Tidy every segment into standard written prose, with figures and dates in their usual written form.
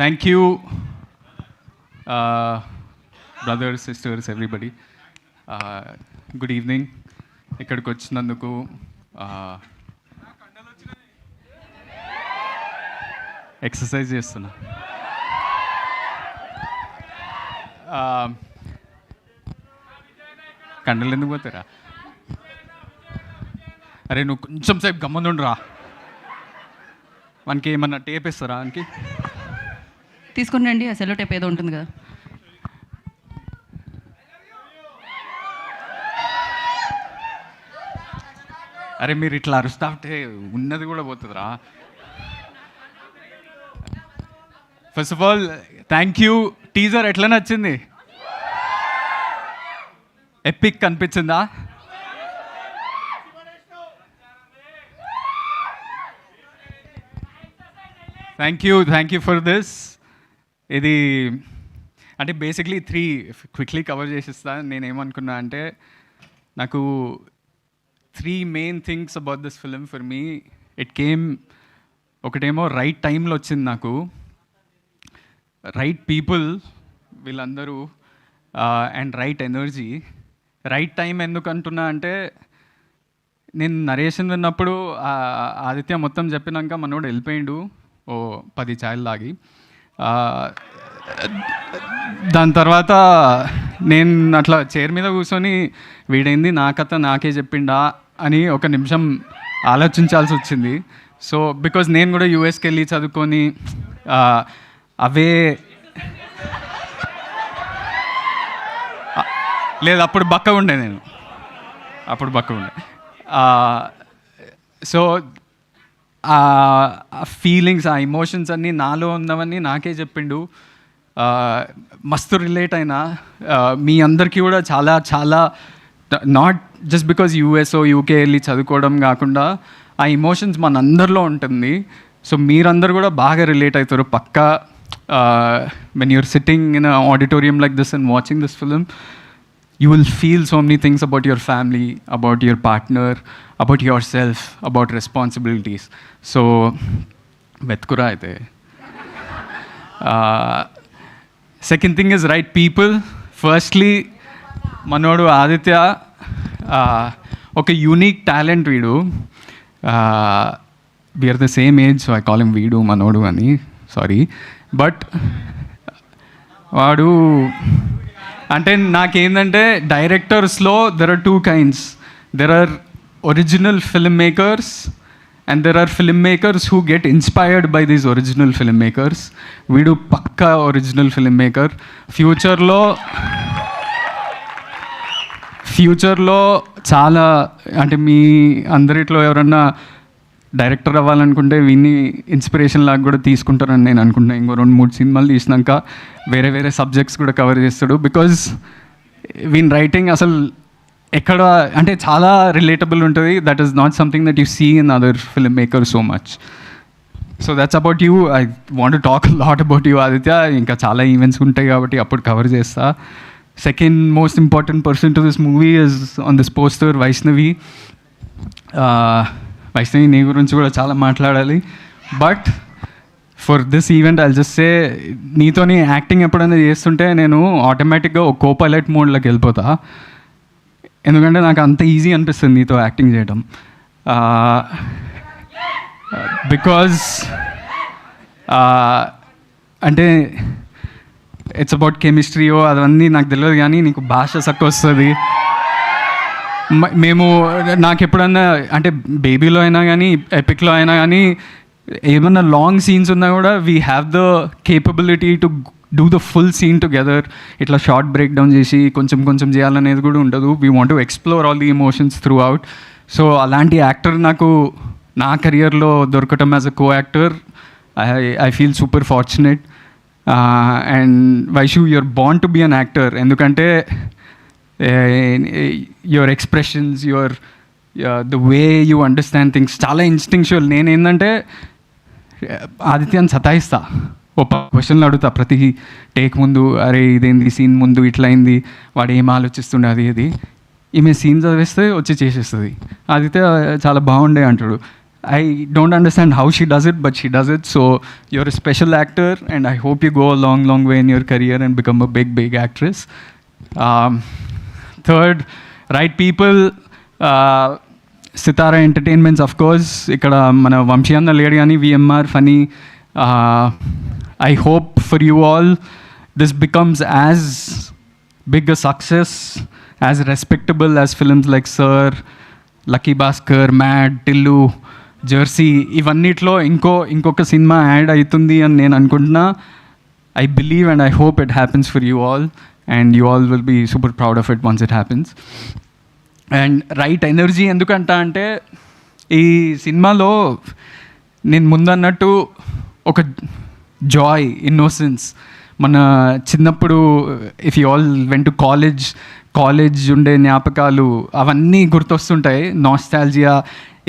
Thank you, brothers, sisters, everybody. Good evening. ఇక్కడికి వచ్చినందుకు exercise చేస్తున్నా. కండలు ఎందుకు పోతారా? అరే నువ్వు కొంచెం సేపు గమ్మనుండురా. మనకి ఏమన్నా టేప్ ఇస్తారా? మనకి తీసుకుని రండి, ఆ సెల్లో టేప్ ఏదో ఉంటుంది కదా. అరే మీరు ఇట్లా అరుస్తా ఉంటే ఉన్నది కూడా పోతుందిరా. First of all thank you. Teaser ఎట్లా నచ్చింది? ఎపిక్ అనిపించిందా? Thank you for this. ఇది అంటే బేసిక్లీ 3 క్విక్లీ కవర్ చేసిస్తా. నేనేమనుకున్నా అంటే నాకు 3 main things about this film for me. It came, ఒకటేమో రైట్ టైంలో వచ్చింది నాకు, రైట్ పీపుల్ వీళ్ళందరూ, and right energy. Right time ఎందుకు అంటున్నా అంటే నేను నరేషన్ విన్నప్పుడు ఆదిత్య మొత్తం చెప్పినాక మనోడు వెళ్ళిపోయిండు ఓ 10 ఛాయలు లాగి. దాని తర్వాత నేను అట్లా చైర్ మీద కూర్చొని వీడైంది నా కథ నాకే చెప్పిండా అని ఒక నిమిషం ఆలోచించాల్సి వచ్చింది. సో బికాజ్ నేను కూడా యూఎస్కి వెళ్ళి చదువుకొని అవే లేదు, అప్పుడు బక్క ఉండే, సో ఆ ఫీలింగ్స్, ఆ ఎమోషన్స్ అన్నీ నాలో ఉన్నవన్నీ నాకే చెప్పిండు. మస్తు రిలేట్ అయినా. మీ అందరికీ కూడా చాలా చాలా, నాట్ జస్ట్ బికాజ్ యూఎస్ఓ యూకే వెళ్ళి చదువుకోవడం కాకుండా ఆ ఎమోషన్స్ మన అందరిలో ఉంటుంది. సో మీరందరూ కూడా బాగా రిలేట్ అవుతారు పక్కా. When you're sitting in a auditorium like this and watching this film, you will feel so many things about your family, about your partner, about yourself, about responsibilities. So vetkura aithe. Second thing is right people. Firstly, manodu Aditya oka unique talent veedu. We are the same age, so I call him Veedu Manodu ani. Sorry, but vaadu అంటే నాకేంటంటే డైరెక్టర్స్లో there are 2 kinds. There are original film makers and there are film makers who get inspired by these original film makers. వీడు పక్కా original film maker. ఫ్యూచర్లో చాలా, అంటే మీ అందరిట్లో ఎవరన్నా director అవ్వాలనుకుంటే వీన్ని ఇన్స్పిరేషన్ లాగా కూడా తీసుకుంటారని నేను అనుకుంటున్నాను. ఇంకో 2-3 సినిమాలు తీసినాక వేరే సబ్జెక్ట్స్ కూడా కవర్ చేస్తాడు. బికాజ్ వీన్ రైటింగ్ అసలు ఎక్కడ అంటే చాలా రిలేటబుల్ ఉంటుంది. That is not something that you see in other film maker so much. So that's about you. I want to talk lot about you Aditya. ఇంకా చాలా ఈవెంట్స్ ఉంటాయి కాబట్టి అప్పుడు కవర్ చేస్తా. Second most important person to this movie is on this poster Vaishnavi. Vaishnavi నీ గురించి కూడా చాలా మాట్లాడాలి. But for this event I'll just say, నీతోని యాక్టింగ్ ఎప్పుడైనా చేస్తుంటే నేను ఆటోమేటిక్గా ఒక కోపైలట్ మోడ్లోకి వెళ్ళిపోతా. ఎందుకంటే నాకు అంత ఈజీ అనిపిస్తుంది నీతో యాక్టింగ్ చేయడం. బికాజ్ అంటే ఇట్స్ అబౌట్ కెమిస్ట్రీయో అవన్నీ నాకు తెలియదు, కానీ నీకు భాష చక్క వస్తుంది. మేము నాకు ఎప్పుడన్నా అంటే బేబీలో అయినా కానీ ఎపిక్లో అయినా కానీ ఏమన్నా లాంగ్ సీన్స్ ఉన్నా కూడా we have the capability to do the full scene together. ఇట్లా షార్ట్ బ్రేక్ డౌన్ చేసి కొంచెం చేయాలనేది కూడా ఉండదు. We want to explore all the emotions throughout. So అలాంటి యాక్టర్ నాకు నా కెరియర్లో దొరకటం as a co actor, I feel super fortunate. And Vaishu, you're born to be an actor. ఎందుకంటే your expressions, the way you understand things చాలా instinctual. నేనేంటంటే ఆదిత్యాన్ని సతాయిస్తా, ఓ క్వశ్చన్లు అడుగుతా ప్రతి టేక్ ముందు. అరే ఇదేంది సీన్ ముందు ఇట్లా అయింది, వాడు ఏం ఆలోచిస్తుండే అది ఈమె సీన్ చదివేస్తే వచ్చి చేసేస్తుంది. ఆదిత్య చాలా బాగుండే అంటాడు. I don't understand how she does it, but she does it. So you're a special actor, and I hope you go a long, long way in your career and become a big, big actress. Third, right people. Sitara entertainments of course ఇక్కడ మన వంశీ అన్న లేడు కానీ VMR Phani. I hope for you all this becomes as big a success, as respectable as films like sir, lucky Bhaskar, mad, Tillu, jersey, ఇవన్నిట్లో ఇంకొక సినిమా add అవుతుంది అని నేను అనుకుంటున్నా. I believe and I hope it happens for you all, and you all will be super proud of it once it happens. And right energy ఎందుకంట అంటే ఈ సినిమాలో నేను ముందన్నట్టు ఒక జాయ్, ఇన్నోసెన్స్, మన చిన్నప్పుడు if you all went to college ఉండే జ్ఞాపకాలు అవన్నీ గుర్తొస్తుంటాయి, నాస్టాల్జియా.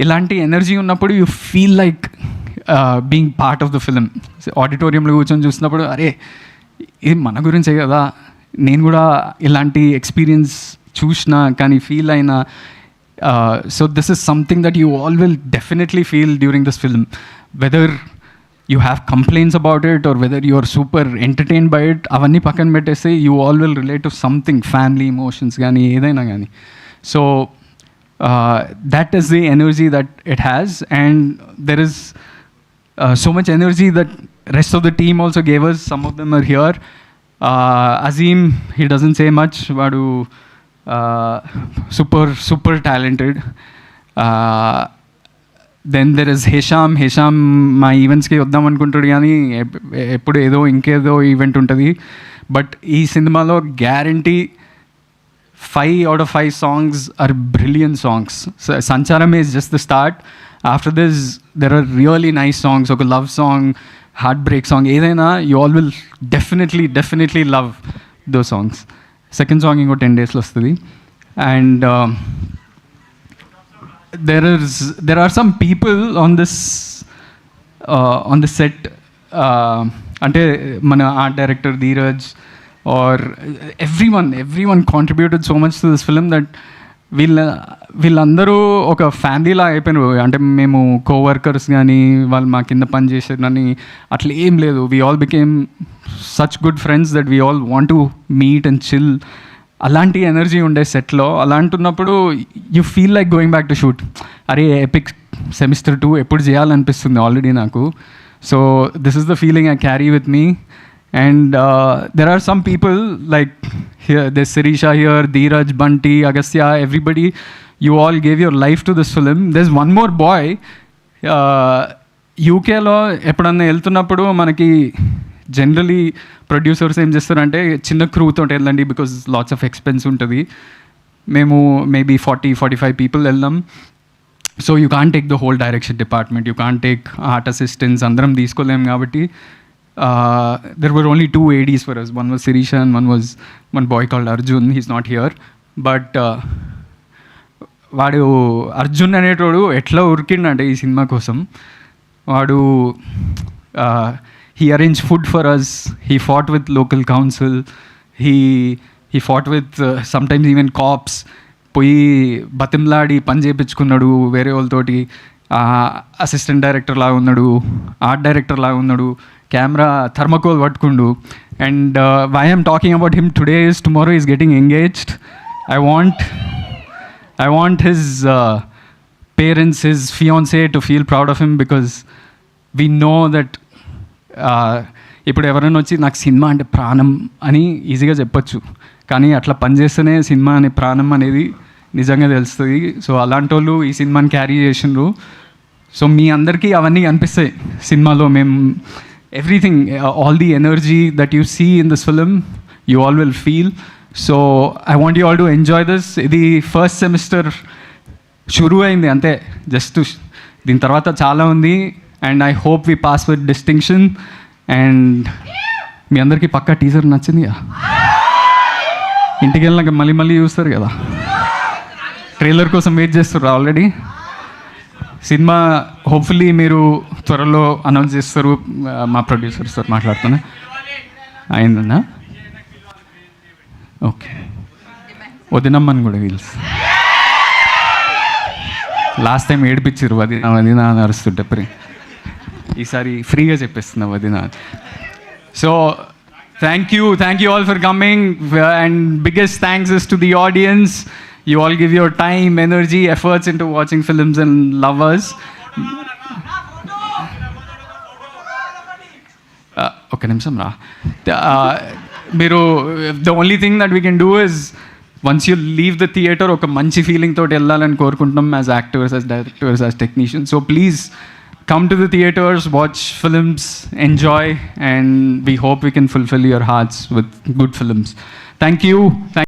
ఇలాంటి ఎనర్జీ ఉన్నప్పుడు you feel like being part of the film. ఆడిటోరియంలో కూర్చొని చూసినప్పుడు అరే ఇది మన గురించే కదా, నేను కూడా ఇలాంటి ఎక్స్పీరియన్స్ చూసిన కానీ ఫీల్ అయినా. So this is something that you all will definitely feel during this film, whether you have complaints about it or whether you are super entertain by it. అవన్నీ పక్కన పెట్టేస్తే you all will relate to something, family emotions కానీ ఏదైనా కానీ. So that is the energy that it has, and there is so much energy that rest of the team also gave us. Some of them are here. Azim, he doesn't say much, vadu super talented. Then there is Hesham మా ఈవెంట్స్కి వద్దాం అనుకుంటాడు కానీ ఎప్పుడు ఇంకేదో event ఉంటుంది. But ఈ సినిమాలో guarantee 5 out of 5 songs are brilliant songs. So Sancharam is just the start. After this, there are really nice songs. Oka love song, heartbreak song, edaina you all will definitely love those songs. Second song ingo 10 days lo vastadi. And there are some people on this set, ante mana art director Dheeraj or everyone contributed so much to this film that వీళ్ళందరూ ఒక ఫ్యామిలీలా అయిపోయినారు. అంటే మేము coworkers కానీ వాళ్ళు మా కింద పని చేసేదని అట్లా ఏం లేదు. We all became such good friends that we all want to meet and chill. అలాంటి ఎనర్జీ ఉండే సెట్లో. అలాంటున్నప్పుడు you feel like going back to shoot. అరే ఎపిక్ సెమిస్టర్ 2 ఎప్పుడు చేయాలనిపిస్తుంది ఆల్రెడీ నాకు. So this is the feeling I carry with me. And there are some people like here, there's Sirisha here, Dheeraj, Bunty, Agastya, everybody. You all gave your life to this film. There's one more boy. యూకేలో ఎప్పుడన్నా వెళ్తున్నప్పుడు మనకి generally producers ఏం చేస్తారంటే చిన్న క్రూతో వెళ్ళండి because lots of expense ఉంటుంది. మేము మేబీ 40-45 పీపుల్ వెళ్దాం. So you can't take the whole direction department, you can't take art assistants, అందరం తీసుకోలేము. కాబట్టి there were only 2 ADs for us. One was Sirisha and one boy called Arjun. He's not here. But వాడు అర్జున్ అనేటోడు ఎట్లా ఉరికిండంటే ఈ cinema కోసం. వాడు he arranged food for us. He fought with local council. He fought with sometimes even cops. పోయి బతిమలాడి పని చేయించుకున్నాడు వేరే వాళ్ళతోటి. అసిస్టెంట్ డైరెక్టర్ లాగా ఉన్నాడు, ఆర్ట్ డైరెక్టర్ లాగా ఉన్నాడు, కెమెరా థర్మకోల్ పట్టుకుండు. And why I'm talking about him today is tomorrow is getting engaged. I want his parents, his fiancé to feel proud of him because we know that ఇప్పుడు ఎవరైనా వచ్చి నాకు cinema అంటే ప్రాణం అని ఈజీగా చెప్పచ్చు, కానీ అట్లా పనిచేస్తేనే సినిమా అనే ప్రాణం అనేది నిజంగా తెలుస్తుంది. సో అలాంటి వాళ్ళు ఈ సినిమాని క్యారీ చేసిండ్రు. సో మీ అందరికీ అవన్నీ అనిపిస్తాయి సినిమాలో. మేము everything, all the energy that you see in this film you all will feel. So I want you all to enjoy this. ఇది ఫస్ట్ సెమిస్టర్ షురూ అయింది అంతే, జస్ట్ దీని తర్వాత చాలా ఉంది. And I hope we pass with distinction. అండ్ మీ అందరికీ పక్కా టీజర్ నచ్చింది కదా, ఇంటికి వెళ్ళినాక మళ్ళీ చూస్తారు కదా, ట్రైలర్ కోసం వెయిట్ చేస్తారు ఆల్రెడీ. సినిమా హోప్ఫుల్లీ మీరు త్వరలో అనౌన్స్ చేస్తారు. మా ప్రొడ్యూసర్స్తో మాట్లాడుతున్నా. అయిందన్నా? ఓకే, వదినమ్మని కూడా వీల్స్. లాస్ట్ టైం ఏడిపించారు వదినా అని అరుస్తుంటే ఈసారి ఫ్రీగా చెప్పేస్తున్నా వదినా. So thank you all for coming, and biggest thanks is to the audience. You all give your time, energy, efforts into watching films and love us. ఒక నిమిషం రా. మీరు the only thing that we can do is once you leave the theatre ఒక మంచి feeling తోటి వెళ్ళాలని కోరుకుంటున్నాం as actors, as directors, as technicians. So please come to the theaters, watch films, enjoy, and we hope we can fulfill your hearts with good films. Thank you.